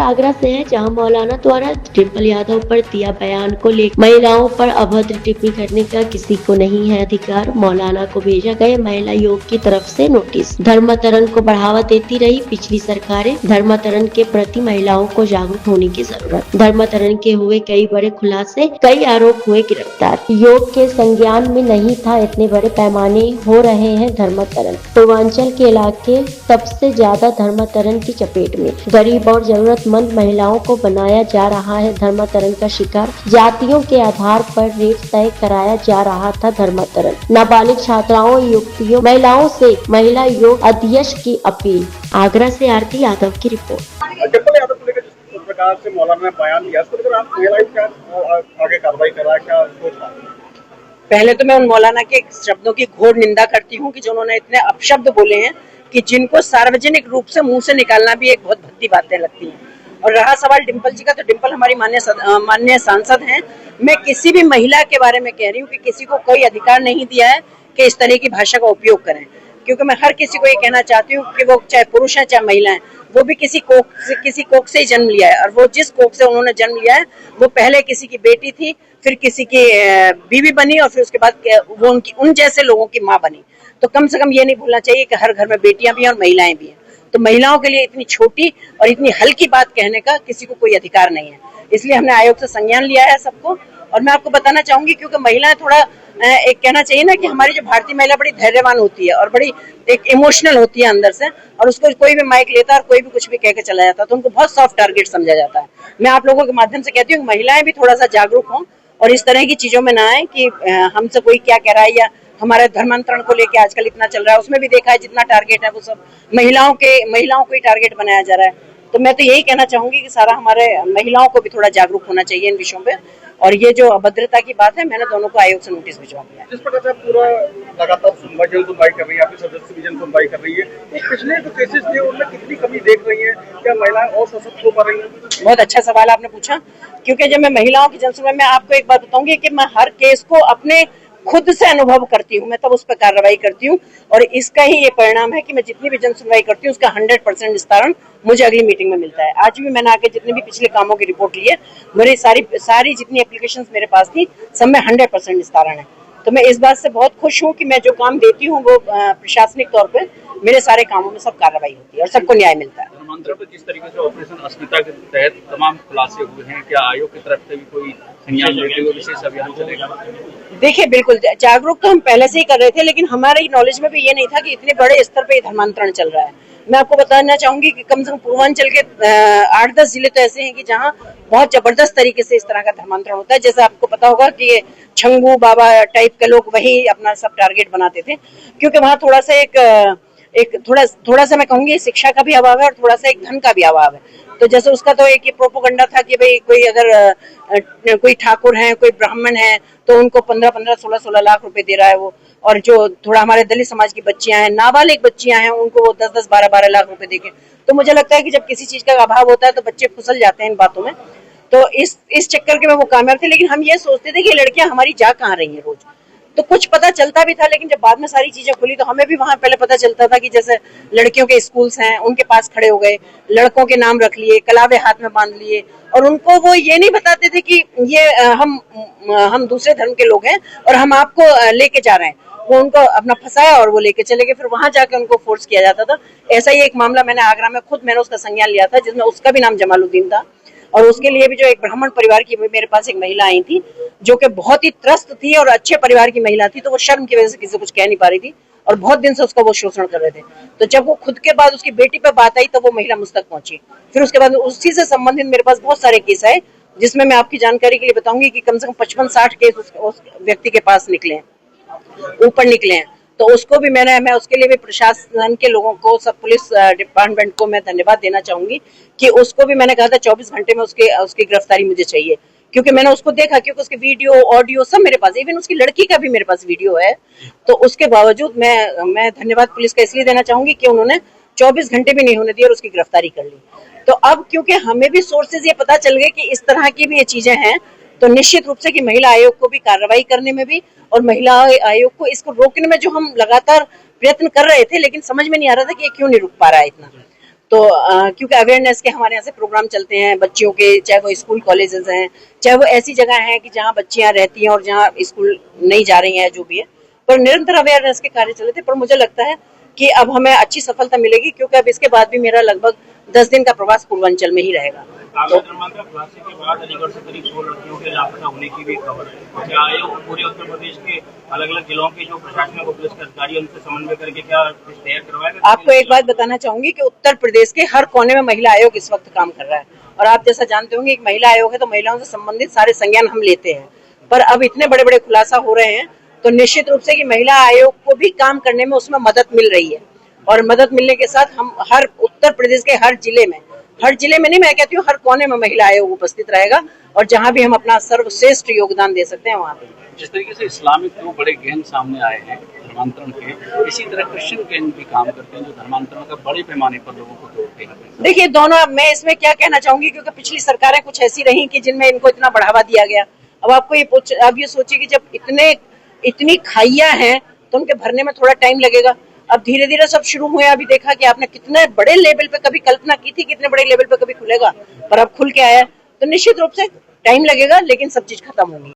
आगरा से है, जहां मौलाना द्वारा डिम्पल यादव पर दिया बयान को लेकर महिलाओं पर अभद्र टिप्पणी करने का किसी को नहीं है अधिकार। मौलाना को भेजा गया महिला आयोग की तरफ से नोटिस। धर्मांतरण को बढ़ावा देती रही पिछली सरकारें। धर्मांतरण के प्रति महिलाओं को जागरूक होने की जरूरत। धर्मांतरण के हुए कई बड़े खुलासे, कई आरोप हुए गिरफ्तार। योग के संज्ञान में नहीं था, इतने बड़े पैमाने हो रहे हैं धर्मांतरण। पूर्वांचल के इलाके सबसे ज्यादा धर्मांतरण की चपेट में। गरीब और जरूरतमंद महिलाओं को बनाया जा रहा है धर्मांतरण का शिकार। जातियों के आधार पर रेट तय कराया जा रहा था धर्मांतरण। नाबालिग छात्राओं, युवतियों, महिलाओं से महिला योग अध्यक्ष की अपील। आगरा से आरती यादव की रिपोर्ट। डिम्पल यादव को लेकर जिस प्रकार से मौलाना ने बयान दिया, इसको लेकर आप क्या आगे कार्रवाई कर रहा है, क्या सोच रहा है? पहले तो मैं उन मौलाना के शब्दों की घोर निंदा करती हूँ कि जो उन्होंने इतने अपशब्द बोले हैं कि जिनको सार्वजनिक रूप से मुंह से निकालना भी एक बहुत भद्दी बातें लगती हैं। और रहा सवाल डिम्पल जी का, तो डिम्पल हमारी माननीय सांसद हैं। मैं किसी भी महिला के बारे में कह रही हूँ कि किसी को कोई अधिकार नहीं दिया है कि इस तरह की भाषा का उपयोग करें, क्योंकि मैं हर किसी को ये कहना चाहती हूँ कि वो चाहे पुरुष है चाहे महिला है, वो भी किसी कोख से ही जन्म लिया है। और वो जिस कोख से उन्होंने जन्म लिया है, वो पहले किसी की बेटी थी, फिर किसी की बीवी बनी, और फिर उसके बाद वो उन जैसे लोगों की माँ बनी। तो कम से कम ये नहीं भूलना चाहिए कि हर घर में बेटियां भी हैं और महिलाएं भी हैं। तो महिलाओं के लिए इतनी छोटी और इतनी हल्की बात कहने का किसी को कोई अधिकार नहीं है। इसलिए हमने आयोग से संज्ञान लिया है सबको। और मैं आपको बताना चाहूंगी, क्योंकि महिलाएं थोड़ा एक कहना चाहिए ना कि हमारी जो भारतीय महिला बड़ी धैर्यवान होती है और बड़ी एक इमोशनल होती है अंदर से, और उसको कोई भी माइक लेता है और कोई भी कुछ भी कह के चला जाता है तो उनको बहुत सॉफ्ट टारगेट समझा जाता है। मैं आप लोगों के माध्यम से कहती हूँ कि महिलाएं भी थोड़ा सा जागरूक हों और इस तरह की चीजों में ना आए कि हमसे कोई क्या कह रहा है, या हमारे धर्मांतरण को लेके आजकल इतना चल रहा है, उसमें भी देखा है जितना टारगेट है वो सब महिलाओं को ही टारगेट बनाया जा रहा है। तो मैं तो यही कहना चाहूंगी कि सारा हमारे महिलाओं को भी थोड़ा जागरूक होना चाहिए इन विषयों पे। और ये जो अभद्रता की बात है, मैंने दोनों को आयोग से नोटिस भिजवा दिया। जिस प्रकार से पूरा लगातार सुनवाई कर रही है, आपकी सदस्य भी सुनवाई कर रही है, तो पिछले जो केसेस थे उनमें कितनी कमी देख रही है? क्या महिलाएं और सशक्त हो पा रही है? बहुत अच्छा सवाल आपने पूछा, क्योंकि जब मैं महिलाओं की जनसुनवाई में आपको एक बात बताऊंगी कि मैं हर केस को अपने खुद से अनुभव करती हूँ, मैं तब उस पर कार्रवाई करती हूँ। और इसका ही ये परिणाम है कि मैं जितनी भी जनसुनवाई करती हूँ उसका 100% निस्तारण मुझे अगली मीटिंग में मिलता है। आज भी मैंने आके जितने भी पिछले कामों की रिपोर्ट ली है, मेरी सारी जितनी एप्लीकेशंस मेरे पास थी, सब में 100% निस्तारण है। तो मैं इस बात से बहुत खुश हूँ कि मैं जो काम देती हूँ वो प्रशासनिक तौर पे मेरे सारे कामों में सब कार्रवाई होती है और सबको न्याय मिलता है। धर्मांतरण पर जिस तरीके से ऑपरेशन अस्मिता के तहत तमाम खुलासे हुए हैं, क्या आयोग की तरफ से भी कोई संज्ञान लेते हुए विशेष अभियान चलेगा? देखिए, बिल्कुल जागरूक तो हम पहले से ही कर रहे थे, लेकिन हमारे नॉलेज में भी ये नहीं था कि इतने बड़े स्तर पे धर्मांतरण चल रहा है। मैं आपको बताना चाहूंगी कि कम से कम पूर्वांचल के 8-10 जिले तो ऐसे हैं कि जहाँ बहुत जबरदस्त तरीके से इस तरह का धर्मांतरण होता है। जैसे आपको पता होगा कि छंगू बाबा टाइप के लोग वही अपना सब टारगेट बनाते थे, क्योंकि वहाँ थोड़ा सा थोड़ा सा मैं कहूंगी शिक्षा का भी अभाव है और थोड़ा सा एक धन का भी अभाव है। तो जैसे उसका तो एक प्रोपोगंडा था कि भाई कोई अगर कोई ठाकुर है, कोई ब्राह्मण है, तो उनको 15-15, 16-16 लाख रुपए दे रहा है वो। और जो थोड़ा हमारे दलित समाज की बच्चियां हैं, नाबालिग बच्चियां हैं, उनको वो 10-10, 12-12 लाख रुपए देके। तो मुझे लगता है कि जब किसी चीज का अभाव होता है तो बच्चे फिसल जाते हैं इन बातों में। तो इस चक्कर के में वो कामयाब थे, लेकिन हम ये सोचते थे कि लड़कियां हमारी जा कहाँ रही है रोज। तो कुछ पता चलता भी था, लेकिन जब बाद में सारी चीजें खुली तो हमें भी वहां पहले पता चलता था कि जैसे लड़कियों के स्कूल्स हैं, उनके पास खड़े हो गए, लड़कों के नाम रख लिए, कलावे हाथ में बांध लिए, और उनको वो ये नहीं बताते थे कि ये हम दूसरे धर्म के लोग हैं और हम आपको लेके जा रहे हैं। वो उनको अपना फंसाया और वो लेके चले गए, फिर वहां जाके उनको फोर्स किया जाता था। ऐसा ही एक मामला मैंने आगरा में मैंने उसका संज्ञान लिया था, जिसमें उसका भी नाम जमालुद्दीन था। और उसके लिए भी जो एक ब्राह्मण परिवार की मेरे पास एक महिला आई थी, जो कि बहुत ही त्रस्त थी और अच्छे परिवार की महिला थी, तो वो शर्म की वजह से किसी को कुछ कह नहीं पा रही थी और बहुत दिन से उसका वो शोषण कर रहे थे। तो जब वो खुद के बाद उसकी बेटी पे बात आई तो वो महिला मुझ तक पहुंची। फिर उसके बाद उसी से संबंधित मेरे पास बहुत सारे केस आए, जिसमें मैं आपकी जानकारी के लिए बताऊंगी कि कम से कम 55-60 केस उस व्यक्ति के पास निकले हैं, ऊपर निकले हैं। तो उसको भी मैं उसके लिए भी प्रशासन के लोगों को, सब पुलिस डिपार्टमेंट को मैं धन्यवाद देना चाहूंगी कि उसको भी मैंने कहा था 24 घंटे में उसकी गिरफ्तारी मुझे चाहिए, क्योंकि मैंने उसको देखा, क्योंकि उसके वीडियो ऑडियो सब मेरे पास, इवन उसकी लड़की का भी मेरे पास वीडियो है। तो उसके बावजूद मैं धन्यवाद पुलिस का इसलिए देना चाहूंगी कि उन्होंने 24 घंटे भी नहीं होने दिए और उसकी गिरफ्तारी कर ली। तो अब क्योंकि हमें भी सोर्सेज ये पता चल गए कि इस तरह की भी ये चीजें हैं, तो निश्चित रूप से कि महिला आयोग को भी कार्रवाई करने में भी और महिला आयोग को इसको रोकने में जो हम लगातार प्रयत्न कर रहे थे, लेकिन समझ में नहीं आ रहा था कि ये क्यों नहीं रुक पा रहा है इतना। तो क्योंकि अवेयरनेस के हमारे यहाँ से प्रोग्राम चलते हैं बच्चियों के, चाहे वो स्कूल कॉलेजेस हैं, चाहे वो ऐसी जगह हैं कि जहाँ बच्चियाँ रहती हैं और जहाँ स्कूल नहीं जा रही हैं, जो भी है, पर निरंतर अवेयरनेस के कार्य चले थे। पर मुझे लगता है कि अब हमें अच्छी सफलता मिलेगी, क्योंकि अब इसके बाद भी मेरा लगभग 10 दिन का प्रवास पूर्वांचल में ही रहेगा। धर्मांतरण खुलासे के बाद अलीगढ़ से करीब 100 लड़कियों के लापता होने की भी खबर है। क्या आयोग पूरे उत्तर प्रदेश के अलग अलग जिलों के जो प्रशासनिक और पुलिस के अधिकारी उनसे समन्वय करके क्या कुछ तैयार करवाएगा? आपको एक बात बताना चाहूंगी कि उत्तर प्रदेश के हर कोने में महिला आयोग इस वक्त काम कर रहा है, और आप जैसा जानते होंगे एक महिला आयोग है तो महिलाओं से संबंधित सारे संज्ञान हम लेते हैं। पर अब इतने बड़े बड़े खुलासा हो रहे हैं तो निश्चित रूप से कि महिला आयोग को भी काम करने में उसमें मदद मिल रही है, और मदद मिलने के साथ हम हर उत्तर प्रदेश के हर जिले में नहीं, मैं कहती हूँ हर कोने में महिला आयोग उपस्थित रहेगा, और जहाँ भी हम अपना सर्वश्रेष्ठ योगदान दे सकते हैं वहाँ पे। जिस तरीके से इस्लामिक 2 बड़े गैंग सामने आए हैं धर्मांतरण के, इसी तरह क्रिश्चियन गैंग भी काम करते हैं जो धर्मांतरण का बड़े पैमाने पर लोगों को तोड़ते हैं। देखिए दोनों, मैं इसमें क्या कहना चाहूंगी, क्योंकि पिछली सरकारें कुछ ऐसी रही कि जिनमें इनको इतना बढ़ावा दिया गया। अब आपको ये सोचिए कि जब इतनी खाइयां हैं तो उनके भरने में थोड़ा टाइम लगेगा। अब धीरे धीरे सब शुरू हुए। अभी देखा कि आपने कितने बड़े लेवल पे कभी कल्पना की थी, कितने बड़े लेवल पे कभी खुलेगा, पर अब खुल के आया, तो निश्चित रूप से टाइम लगेगा, लेकिन सब चीज खत्म होगी।